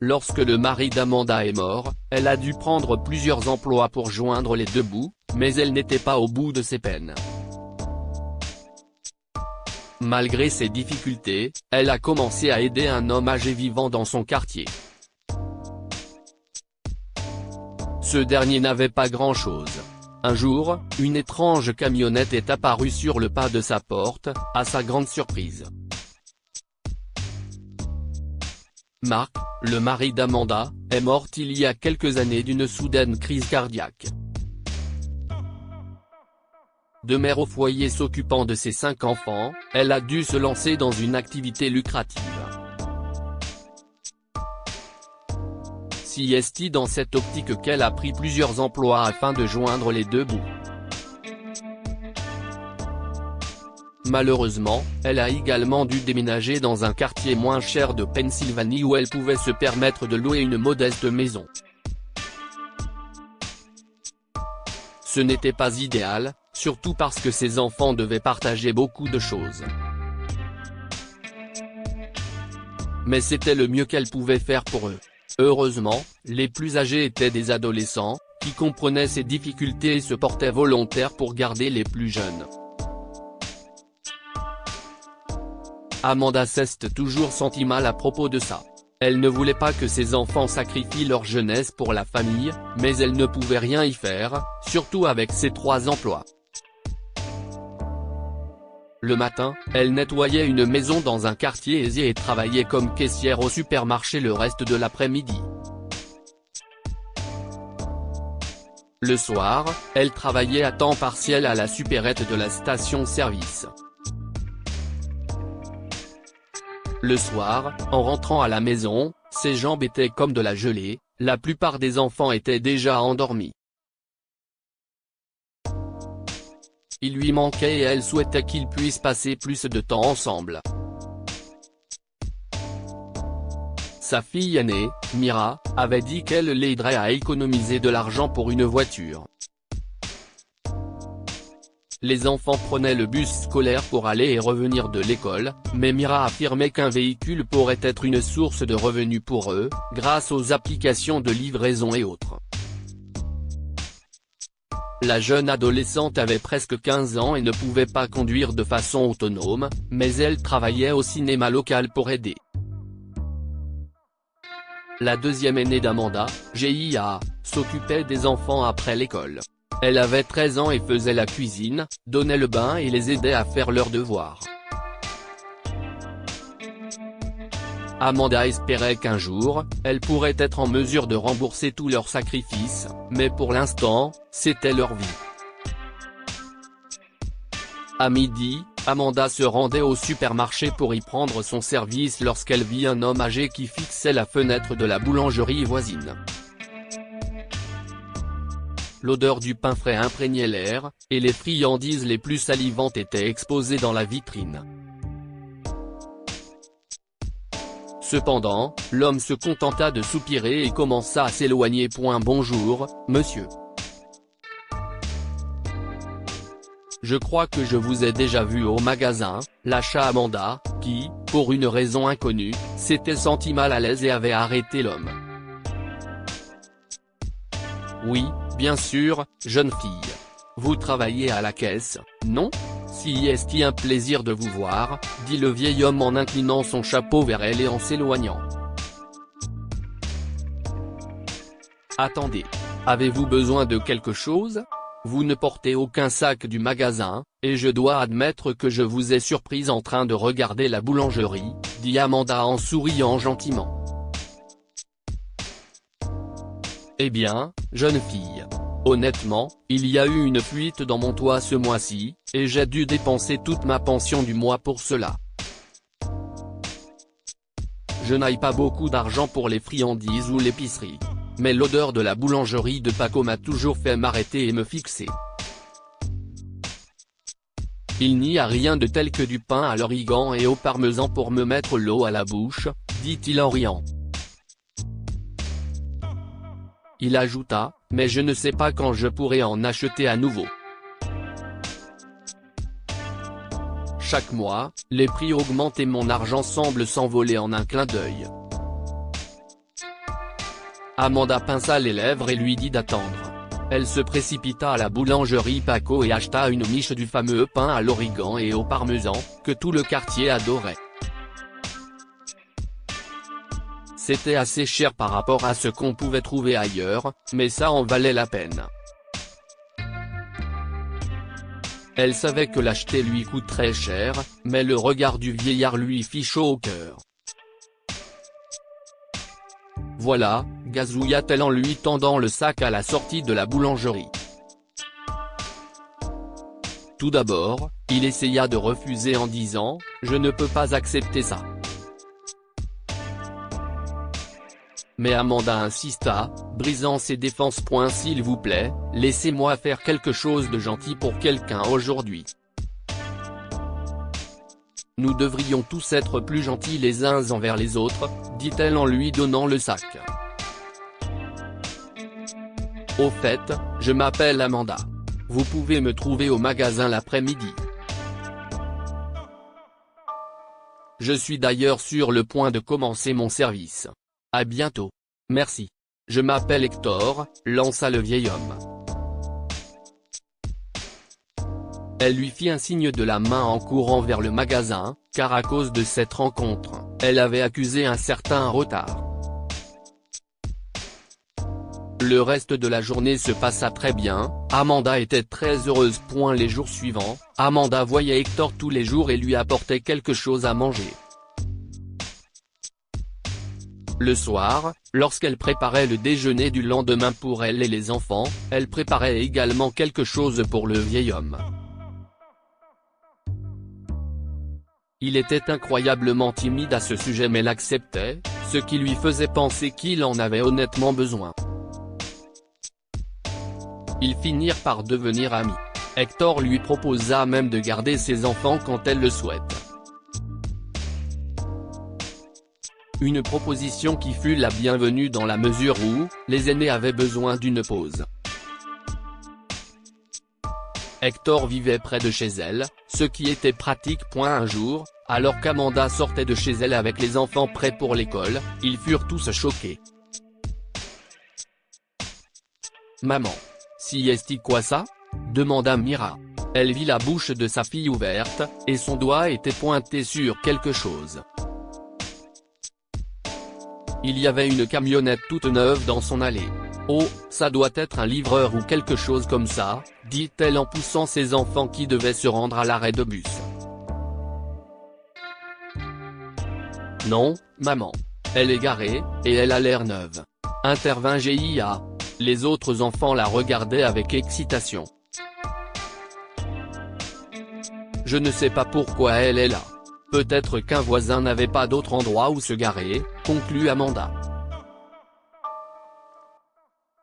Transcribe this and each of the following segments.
lorsque le mari d'Amanda est mort, elle a dû prendre plusieurs emplois pour joindre les deux bouts, mais elle n'était pas au bout de ses peines. Malgré ses difficultés, elle a commencé à aider un homme âgé vivant dans son quartier. Ce dernier n'avait pas grand-chose. Un jour, une étrange camionnette est apparue sur le pas de sa porte, à sa grande surprise. Mark, le mari d'Amanda, est mort il y a quelques années d'une soudaine crise cardiaque. De mère au foyer s'occupant de ses 5 enfants, elle a dû se lancer dans une activité lucrative. C'est dans cette optique qu'elle a pris plusieurs emplois afin de joindre les deux bouts. Malheureusement, elle a également dû déménager dans un quartier moins cher de Pennsylvanie où elle pouvait se permettre de louer une modeste maison. Ce n'était pas idéal, surtout parce que ses enfants devaient partager beaucoup de choses. Mais c'était le mieux qu'elle pouvait faire pour eux. Heureusement, les plus âgés étaient des adolescents, qui comprenaient ses difficultés et se portaient volontaires pour garder les plus jeunes. Amanda s'est toujours sentie mal à propos de ça. Elle ne voulait pas que ses enfants sacrifient leur jeunesse pour la famille, mais elle ne pouvait rien y faire, surtout avec ses 3 emplois. Le matin, elle nettoyait une maison dans un quartier aisé et travaillait comme caissière au supermarché le reste de l'après-midi. Le soir, elle travaillait à temps partiel à la supérette de la station-service. Le soir, en rentrant à la maison, ses jambes étaient comme de la gelée, la plupart des enfants étaient déjà endormis. Il lui manquait et elle souhaitait qu'ils puissent passer plus de temps ensemble. Sa fille aînée, Mira, avait dit qu'elle l'aiderait à économiser de l'argent pour une voiture. Les enfants prenaient le bus scolaire pour aller et revenir de l'école, mais Mira affirmait qu'un véhicule pourrait être une source de revenus pour eux, grâce aux applications de livraison et autres. La jeune adolescente avait presque 15 ans et ne pouvait pas conduire de façon autonome, mais elle travaillait au cinéma local pour aider. La deuxième aînée d'Amanda, Gia, s'occupait des enfants après l'école. Elle avait 13 ans et faisait la cuisine, donnait le bain et les aidait à faire leurs devoirs. Amanda espérait qu'un jour, elle pourrait être en mesure de rembourser tous leurs sacrifices, mais pour l'instant, c'était leur vie. À midi, Amanda se rendait au supermarché pour y prendre son service lorsqu'elle vit un homme âgé qui fixait la fenêtre de la boulangerie voisine. L'odeur du pain frais imprégnait l'air, et les friandises les plus salivantes étaient exposées dans la vitrine. Cependant, l'homme se contenta de soupirer et commença à s'éloigner. Bonjour, monsieur. Je crois que je vous ai déjà vu au magasin, lâcha Amanda, qui, pour une raison inconnue, s'était sentie mal à l'aise et avait arrêté l'homme. Oui, bien sûr, jeune fille. Vous travaillez à la caisse, non ? Si est-ce un plaisir de vous voir, dit le vieil homme en inclinant son chapeau vers elle et en s'éloignant. Attendez. Avez-vous besoin de quelque chose ? Vous ne portez aucun sac du magasin, et je dois admettre que je vous ai surprise en train de regarder la boulangerie, dit Amanda en souriant gentiment. Eh bien, jeune fille. Honnêtement, il y a eu une fuite dans mon toit ce mois-ci, et j'ai dû dépenser toute ma pension du mois pour cela. Je n'ai pas beaucoup d'argent pour les friandises ou l'épicerie. Mais l'odeur de la boulangerie de Paco m'a toujours fait m'arrêter et me fixer. Il n'y a rien de tel que du pain à l'origan et au parmesan pour me mettre l'eau à la bouche, dit-il en riant. Il ajouta, mais je ne sais pas quand je pourrai en acheter à nouveau. Chaque mois, les prix augmentent et mon argent semble s'envoler en un clin d'œil. Amanda pinça les lèvres et lui dit d'attendre. Elle se précipita à la boulangerie Paco et acheta une miche du fameux pain à l'origan et au parmesan, que tout le quartier adorait. C'était assez cher par rapport à ce qu'on pouvait trouver ailleurs, mais ça en valait la peine. Elle savait que l'acheter lui coûterait cher, mais le regard du vieillard lui fit chaud au cœur. Voilà, gazouilla-t-elle en lui tendant le sac à la sortie de la boulangerie. Tout d'abord, il essaya de refuser en disant « Je ne peux pas accepter ça ». Mais Amanda insista, brisant ses défenses. « S'il vous plaît, laissez-moi faire quelque chose de gentil pour quelqu'un aujourd'hui. Nous devrions tous être plus gentils les uns envers les autres », dit-elle en lui donnant le sac. « Au fait, je m'appelle Amanda. Vous pouvez me trouver au magasin l'après-midi. Je suis d'ailleurs sur le point de commencer mon service. À bientôt. Merci. Je m'appelle Hector », lança le vieil homme. Elle lui fit un signe de la main en courant vers le magasin, car à cause de cette rencontre, elle avait accusé un certain retard. Le reste de la journée se passa très bien, Amanda était très heureuse. Les jours suivants, Amanda voyait Hector tous les jours et lui apportait quelque chose à manger. Le soir, lorsqu'elle préparait le déjeuner du lendemain pour elle et les enfants, elle préparait également quelque chose pour le vieil homme. Il était incroyablement timide à ce sujet mais l'acceptait, ce qui lui faisait penser qu'il en avait honnêtement besoin. Ils finirent par devenir amis. Hector lui proposa même de garder ses enfants quand elle le souhaite. Une proposition qui fut la bienvenue dans la mesure où, les aînés avaient besoin d'une pause. Hector vivait près de chez elle, ce qui était pratique. Un jour, alors qu'Amanda sortait de chez elle avec les enfants prêts pour l'école, ils furent tous choqués. « Maman. Siesti quoi ça ?» demanda Mira. Elle vit la bouche de sa fille ouverte, et son doigt était pointé sur quelque chose. Il y avait une camionnette toute neuve dans son allée. « Oh, ça doit être un livreur ou quelque chose comme ça », dit-elle en poussant ses enfants qui devaient se rendre à l'arrêt de bus. « Non, maman. Elle est garée, et elle a l'air neuve. » intervint Gia. Les autres enfants la regardaient avec excitation. « Je ne sais pas pourquoi elle est là. Peut-être qu'un voisin n'avait pas d'autre endroit où se garer », conclut Amanda.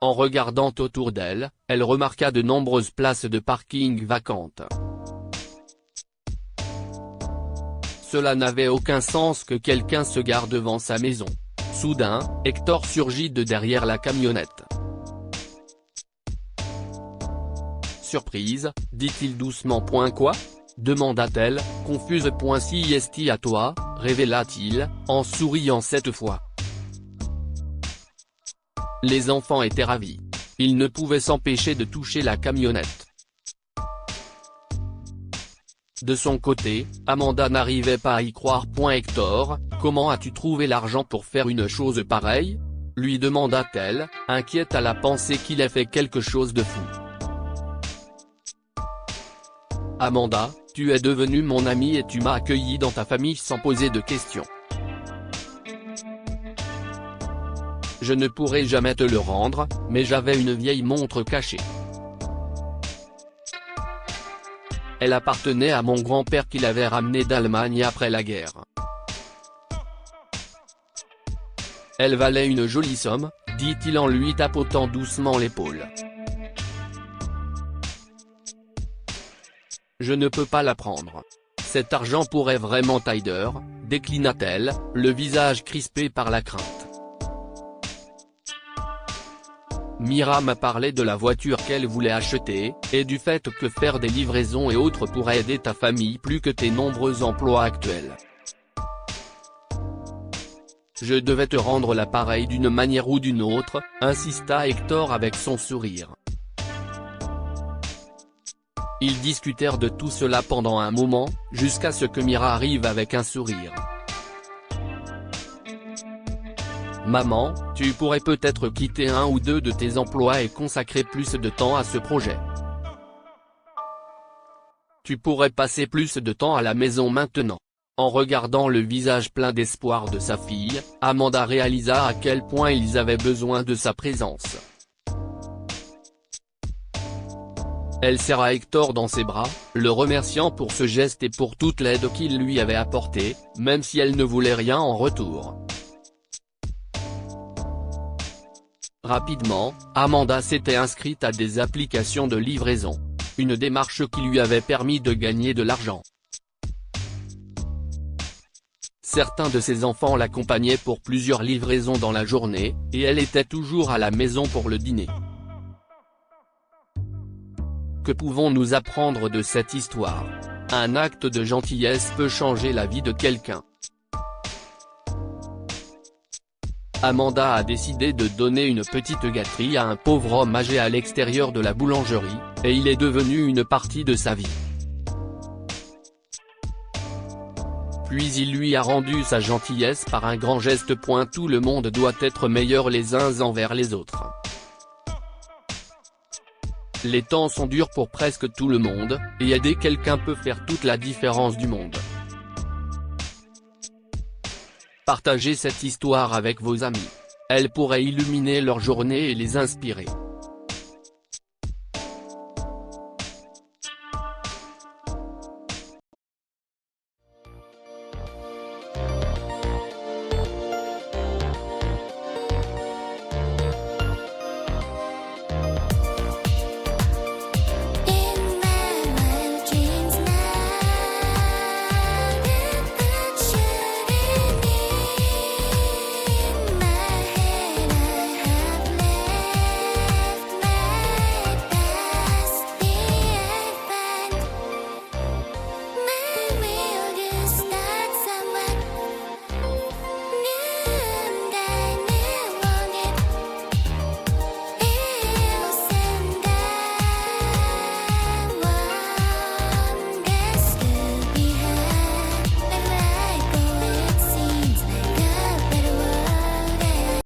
En regardant autour d'elle, elle remarqua de nombreuses places de parking vacantes. Cela n'avait aucun sens que quelqu'un se gare devant sa maison. Soudain, Hector surgit de derrière la camionnette. « Surprise, dit-il doucement. Quoi ? demanda-t-elle, confuse. Siesti à toi, révéla-t-il, en souriant cette fois. Les enfants étaient ravis. Ils ne pouvaient s'empêcher de toucher la camionnette. De son côté, Amanda n'arrivait pas à y croire. Hector, comment as-tu trouvé l'argent pour faire une chose pareille ? lui demanda-t-elle, inquiète à la pensée qu'il ait fait quelque chose de fou. Amanda, tu es devenue mon amie et tu m'as accueilli dans ta famille sans poser de questions. Je ne pourrai jamais te le rendre, mais j'avais une vieille montre cachée. Elle appartenait à mon grand-père qui l'avait ramenée d'Allemagne après la guerre. Elle valait une jolie somme, dit-il en lui tapotant doucement l'épaule. Je ne peux pas la prendre. Cet argent pourrait vraiment t'aider, déclina-t-elle, le visage crispé par la crainte. Mira m'a parlé de la voiture qu'elle voulait acheter, et du fait que faire des livraisons et autres pourrait aider ta famille plus que tes nombreux emplois actuels. Je devais te rendre l'appareil d'une manière ou d'une autre, insista Hector avec son sourire. Ils discutèrent de tout cela pendant un moment, jusqu'à ce que Mira arrive avec un sourire. Maman, tu pourrais peut-être quitter un ou deux de tes emplois et consacrer plus de temps à ce projet. Tu pourrais passer plus de temps à la maison maintenant. En regardant le visage plein d'espoir de sa fille, Amanda réalisa à quel point ils avaient besoin de sa présence. Elle serra Hector dans ses bras, le remerciant pour ce geste et pour toute l'aide qu'il lui avait apportée, même si elle ne voulait rien en retour. Rapidement, Amanda s'était inscrite à des applications de livraison. Une démarche qui lui avait permis de gagner de l'argent. Certains de ses enfants l'accompagnaient pour plusieurs livraisons dans la journée, et elle était toujours à la maison pour le dîner. Que pouvons-nous apprendre de cette histoire? Un acte de gentillesse peut changer la vie de quelqu'un. Amanda a décidé de donner une petite gâterie à un pauvre homme âgé à l'extérieur de la boulangerie, et il est devenu une partie de sa vie. Puis il lui a rendu sa gentillesse par un grand geste. Tout le monde doit être meilleur les uns envers les autres. Les temps sont durs pour presque tout le monde, et aider quelqu'un peut faire toute la différence du monde. Partagez cette histoire avec vos amis. Elle pourrait illuminer leur journée et les inspirer.